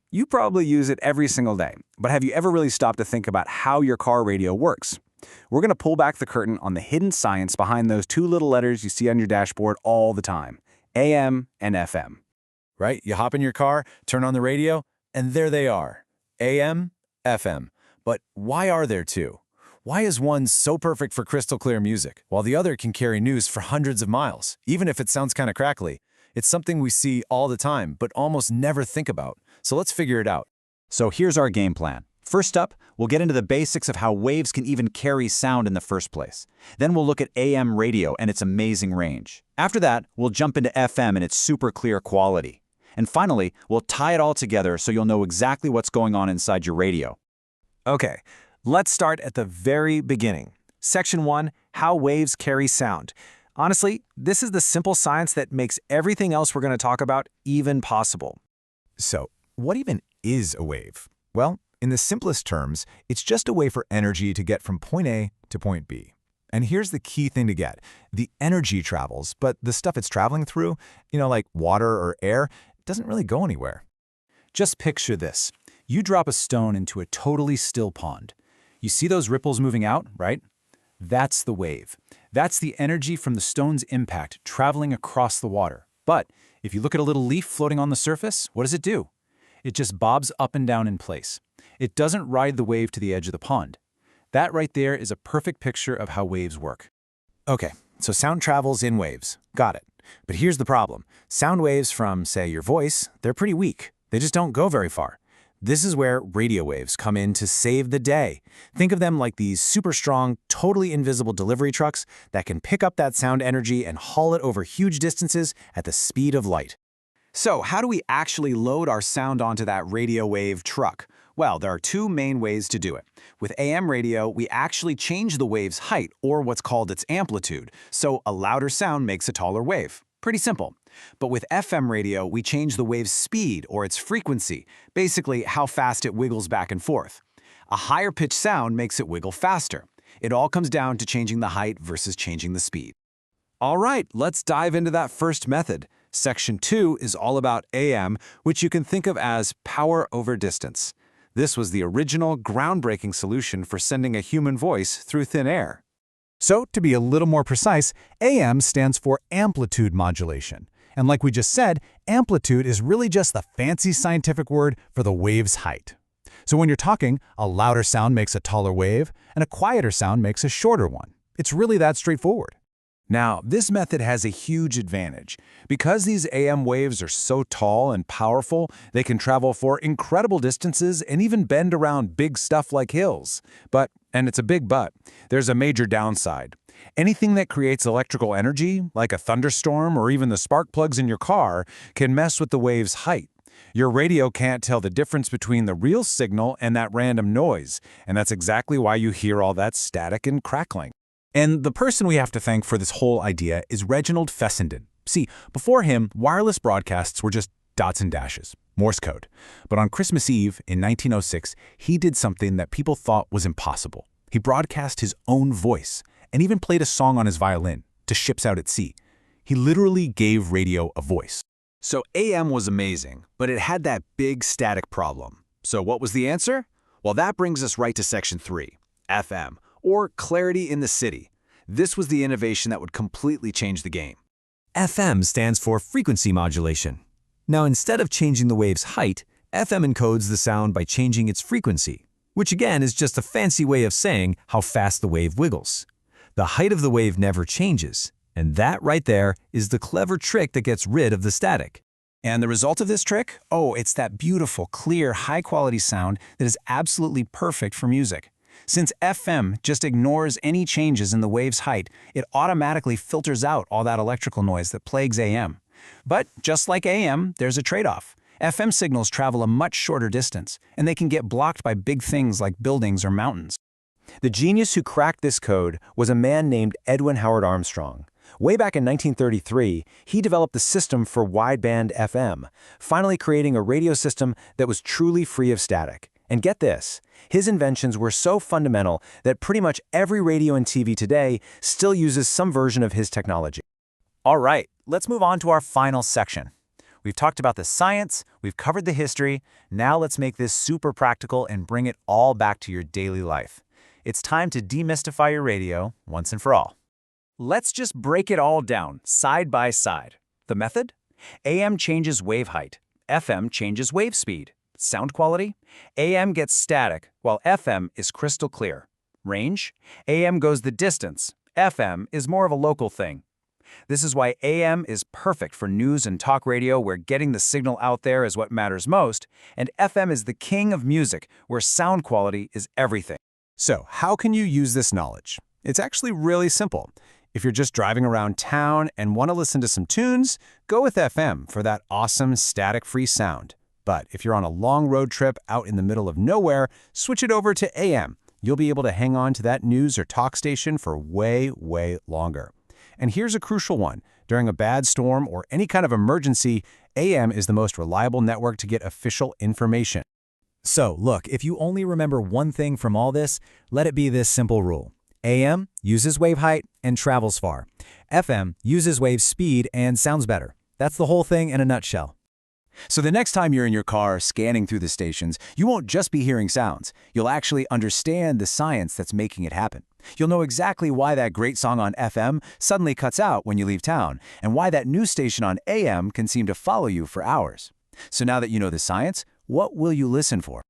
You probably use it every single day, but have you ever really stopped to think about how your car radio works? We're going to pull back the curtain on the hidden science behind those two little letters you see on your dashboard all the time, AM and FM. Right? You hop in your car, turn on the radio, and there they are, AM, FM. But why are there two? Why is one so perfect for crystal clear music, while the other can carry news for hundreds of miles, even if it sounds kind of crackly? It's something we see all the time, but almost never think about. So let's figure it out. So here's our game plan. First up, we'll get into the basics of how waves can even carry sound in the first place. Then we'll look at AM radio and its amazing range. After that, we'll jump into FM and its super clear quality. And finally, we'll tie it all together so you'll know exactly what's going on inside your radio. Okay, let's start at the very beginning. Section 1, how waves carry sound. Honestly, this is the simple science that makes everything else we're going to talk about even possible. So, what even is a wave? Well, in the simplest terms, it's just a way for energy to get from point A to point B. And here's the key thing to get. The energy travels, but the stuff it's traveling through, like water or air, doesn't really go anywhere. Just picture this. You drop a stone into a totally still pond. You see those ripples moving out, right? That's the wave. That's the energy from the stone's impact traveling across the water. But if you look at a little leaf floating on the surface, what does it do? It just bobs up and down in place. It doesn't ride the wave to the edge of the pond. That right there is a perfect picture of how waves work. Okay, so sound travels in waves. Got it. But here's the problem. Sound waves from, say, your voice, they're pretty weak. They just don't go very far. This is where radio waves come in to save the day. Think of them like these super strong, totally invisible delivery trucks that can pick up that sound energy and haul it over huge distances at the speed of light. So how do we actually load our sound onto that radio wave truck? Well, there are two main ways to do it. With AM radio, we actually change the wave's height, or what's called its amplitude, so a louder sound makes a taller wave. Pretty simple. But with FM radio, we change the wave's speed, or its frequency, basically how fast it wiggles back and forth. A higher pitched sound makes it wiggle faster. It all comes down to changing the height versus changing the speed. All right, let's dive into that first method. Section 2 is all about AM, which you can think of as power over distance. This was the original, groundbreaking solution for sending a human voice through thin air. So, to be a little more precise, AM stands for Amplitude Modulation. And like we just said, amplitude is really just the fancy scientific word for the wave's height. So when you're talking, a louder sound makes a taller wave, and a quieter sound makes a shorter one. It's really that straightforward. Now, this method has a huge advantage. Because these AM waves are so tall and powerful, they can travel for incredible distances and even bend around big stuff like hills. But, and it's a big but, there's a major downside. Anything that creates electrical energy, like a thunderstorm or even the spark plugs in your car, can mess with the wave's height. Your radio can't tell the difference between the real signal and that random noise, and that's exactly why you hear all that static and crackling. And the person we have to thank for this whole idea is Reginald Fessenden. See, before him, wireless broadcasts were just dots and dashes, Morse code. But on Christmas Eve in 1906, he did something that people thought was impossible. He broadcast his own voice and even played a song on his violin to ships out at sea. He literally gave radio a voice. So AM was amazing, but it had that big static problem. So what was the answer? Well, that brings us right to Section 3, FM, or clarity in the city. This was the innovation that would completely change the game. FM stands for frequency modulation. Now, instead of changing the wave's height, FM encodes the sound by changing its frequency, which again is just a fancy way of saying how fast the wave wiggles. The height of the wave never changes, and that right there is the clever trick that gets rid of the static. And the result of this trick? Oh, it's that beautiful, clear, high-quality sound that is absolutely perfect for music. Since FM just ignores any changes in the wave's height, it automatically filters out all that electrical noise that plagues AM. But just like AM, there's a trade-off. FM signals travel a much shorter distance, and they can get blocked by big things like buildings or mountains. The genius who cracked this code was a man named Edwin Howard Armstrong. Way back in 1933, he developed the system for wideband FM, finally creating a radio system that was truly free of static. And get this, his inventions were so fundamental that pretty much every radio and TV today still uses some version of his technology. All right, let's move on to our final section. We've talked about the science, we've covered the history, now let's make this super practical and bring it all back to your daily life. It's time to demystify your radio once and for all. Let's just break it all down, side by side. The method? AM changes wave height, FM changes wave speed. Sound quality? AM gets static, while FM is crystal clear. Range? AM goes the distance, FM is more of a local thing. This is why AM is perfect for news and talk radio, where getting the signal out there is what matters most, and FM is the king of music, where sound quality is everything. So, how can you use this knowledge? It's actually really simple. If you're just driving around town and want to listen to some tunes, go with FM for that awesome static-free sound. But if you're on a long road trip out in the middle of nowhere, switch it over to AM. You'll be able to hang on to that news or talk station for way, way longer. And here's a crucial one. During a bad storm or any kind of emergency, AM is the most reliable network to get official information. So, look, if you only remember one thing from all this, let it be this simple rule. AM uses wave height and travels far. FM uses wave speed and sounds better. That's the whole thing in a nutshell. So the next time you're in your car scanning through the stations, you won't just be hearing sounds. You'll actually understand the science that's making it happen. You'll know exactly why that great song on FM suddenly cuts out when you leave town, and why that news station on AM can seem to follow you for hours. So now that you know the science, what will you listen for?